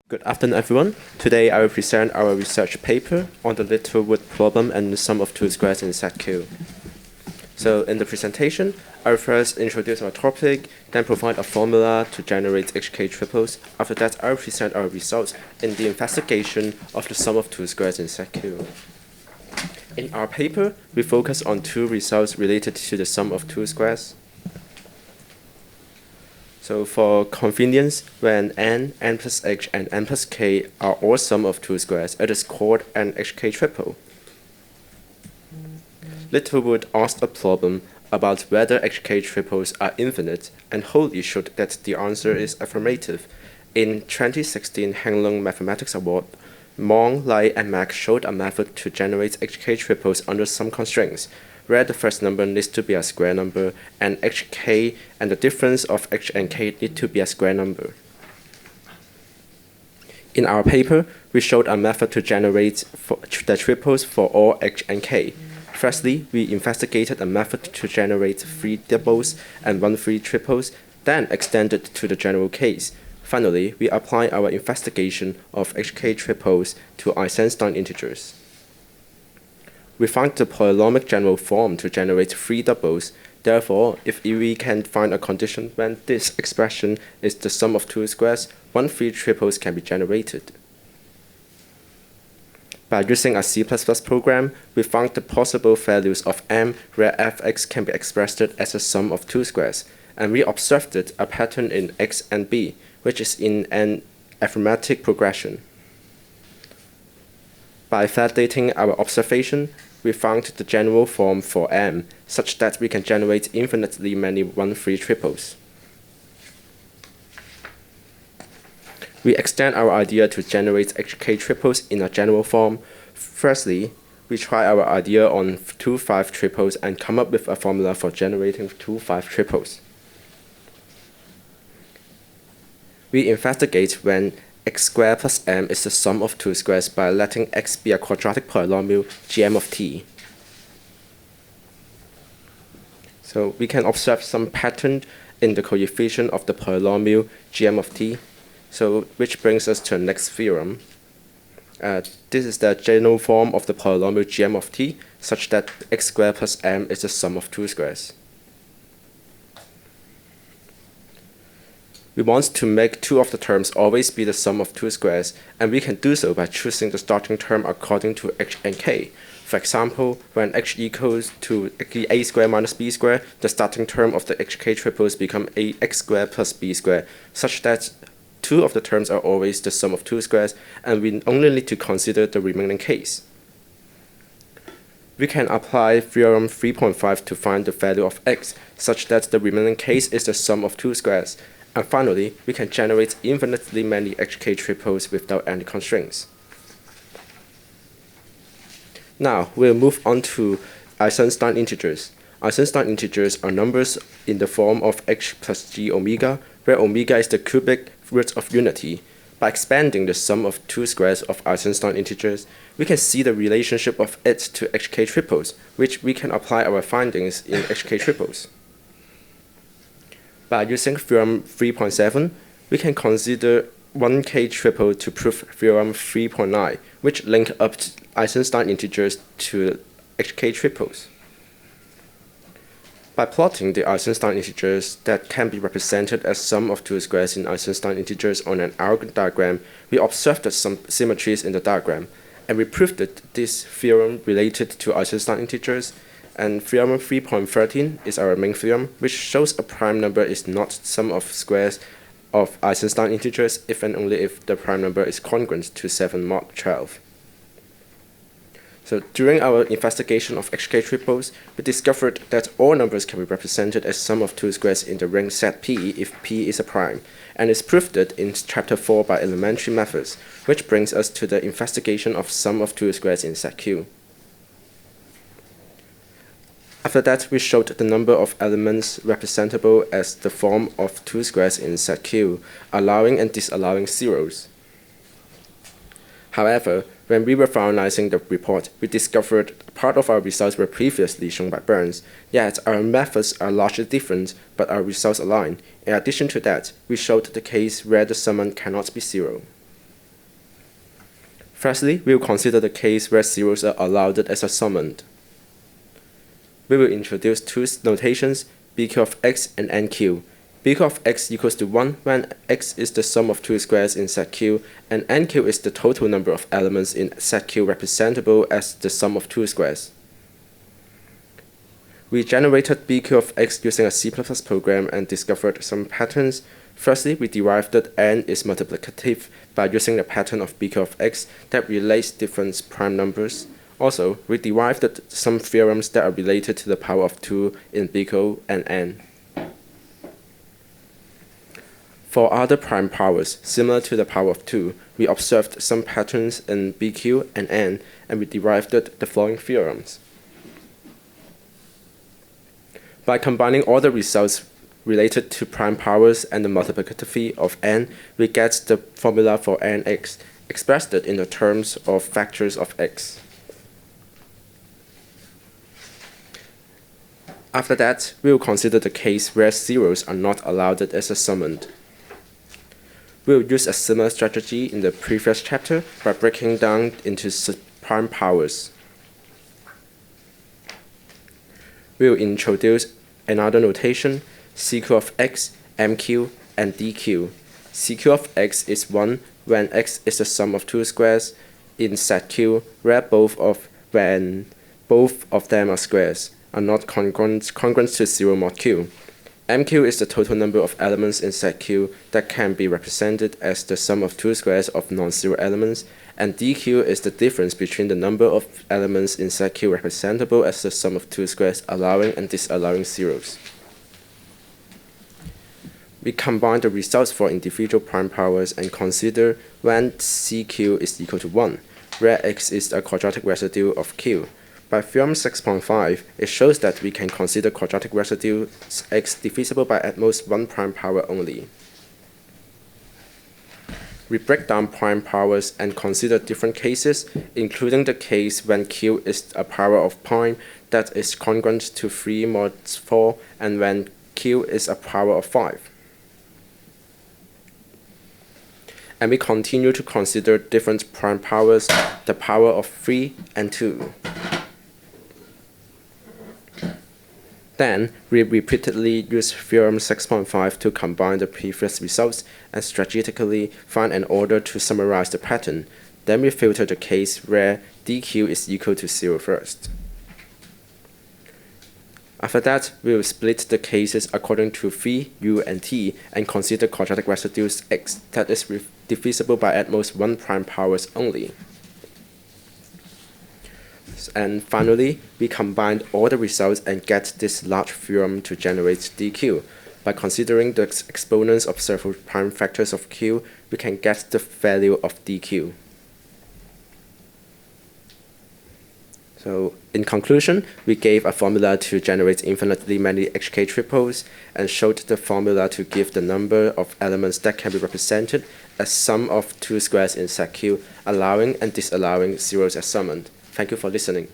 Good afternoon, everyone. Today I will present our research paper on the Littlewood problem and the sum of two squares in set Q. So in the presentation, I will first introduce our topic, then provide a formula to generate HK triples. After that, I will present our results in the investigation of the sum of two squares in set Q. In our paper, we focus on two results related to the sum of two squares. So for convenience, when n plus h, and n plus k are all sum of two squares, it is called an HK triple. Littlewood asked a problem about whether HK triples are infinite and wholly showed that the answer is affirmative. In 2016 Kowloon Mathematics Award, Mong, Lai, and Mac showed a method to generate HK triples under some constraints, where the first number needs to be a square number, and hk and the difference of h and k need to be a square number. In our paper, we showed a method to generate the triples for all h and k. Firstly, we investigated a method to generate 3 doubles and 1 3 triples, then extended to the general case. Finally, we apply our investigation of HK triples to Eisenstein integers. We found the polynomial general form to generate 3 doubles. Therefore, if we can find a condition when this expression is the sum of two squares, 1 3 triples can be generated. By using a C++ program, we found the possible values of m where fx can be expressed as a sum of two squares, and we observed a pattern in x and b, which is in an arithmetic progression. By validating our observation, we found the general form for m such that we can generate infinitely many 1 3 triples. We extend our idea to generate HK triples in a general form. Firstly, we try our idea on 2 5 triples and come up with a formula for generating 2 5 triples. We investigate when x squared plus m is the sum of two squares by letting x be a quadratic polynomial gm of t. So we can observe some pattern in the coefficient of the polynomial gm of t, which brings us to the next theorem. This is the general form of the polynomial gm of t, such that x squared plus m is the sum of two squares. We want to make two of the terms always be the sum of two squares, and we can do so by choosing the starting term according to h and k. For example, when h equals to a squared minus b squared, the starting term of the hk triples become ax squared plus b squared, such that two of the terms are always the sum of two squares, and we only need to consider the remaining case. We can apply theorem 3.5 to find the value of x, such that the remaining case is the sum of two squares. And finally, we can generate infinitely many HK triples without any constraints. Now, we'll move on to Eisenstein integers. Eisenstein integers are numbers in the form of h plus g omega, where omega is the cubic root of unity. By expanding the sum of two squares of Eisenstein integers, we can see the relationship of it to HK triples, which we can apply our findings in HK triples. By using theorem 3.7, we can consider 1k triple to prove theorem 3.9, which link up Eisenstein integers to HK triples. By plotting the Eisenstein integers that can be represented as sum of two squares in Eisenstein integers on an arc diagram, we observed some symmetries in the diagram, and we proved that this theorem related to Eisenstein integers. And theorem 3.13 is our main theorem, which shows a prime number is not sum of squares of Eisenstein integers if and only if the prime number is congruent to 7 mod 12. So during our investigation of HK triples, we discovered that all numbers can be represented as sum of two squares in the ring set P if P is a prime, and is proved in chapter 4 by elementary methods, which brings us to the investigation of sum of two squares in set Q. After that, we showed the number of elements representable as the form of two squares in set Q, allowing and disallowing zeros. However, when we were finalizing the report, we discovered part of our results were previously shown by Burns, yet our methods are largely different, but our results align. In addition to that, we showed the case where the summand cannot be zero. Firstly, we will consider the case where zeros are allowed as a summand. We will introduce two notations, bq of x and nq. bq of x equals to 1 when x is the sum of two squares in set Q, and nq is the total number of elements in set Q representable as the sum of two squares. We generated bq of x using a C++ program and discovered some patterns. Firstly, we derived that n is multiplicative by using the pattern of bq of x that relates different prime numbers. Also, we derived some theorems that are related to the power of 2 in bq and n. For other prime powers, similar to the power of 2, we observed some patterns in bq and n, and we derived the following theorems. By combining all the results related to prime powers and the multiplicativity of n, we get the formula for nx, expressed in the terms of factors of x. After that, we will consider the case where zeros are not allowed as a summand. We will use a similar strategy in the previous chapter by breaking down into prime powers. We will introduce another notation, cq of x, mq, and dq. cq of x is 1 when x is the sum of two squares in set Q, where when both of them are squares, are not congruent to 0 mod q. mq is the total number of elements in set Q that can be represented as the sum of two squares of non-zero elements, and dq is the difference between the number of elements in set Q representable as the sum of two squares allowing and disallowing zeros. We combine the results for individual prime powers and consider when cq is equal to 1, where x is a quadratic residue of q. By theorem 6.5, it shows that we can consider quadratic residues x divisible by at most one prime power only. We break down prime powers and consider different cases, including the case when q is a power of prime that is congruent to 3 mod 4 and when q is a power of 5. And we continue to consider different prime powers, the power of 3 and 2. Then, we repeatedly use theorem 6.5 to combine the previous results and strategically find an order to summarize the pattern. Then we filter the case where dq is equal to 0 first. After that, we will split the cases according to phi, u, and t and consider quadratic residues x that is divisible by at most one prime powers only. And finally, we combined all the results and get this large theorem to generate dq. By considering the exponents of several prime factors of q, we can get the value of dq. So, in conclusion, we gave a formula to generate infinitely many HK triples and showed the formula to give the number of elements that can be represented as sum of two squares in set Q, allowing and disallowing zeros as summand. Thank you for listening.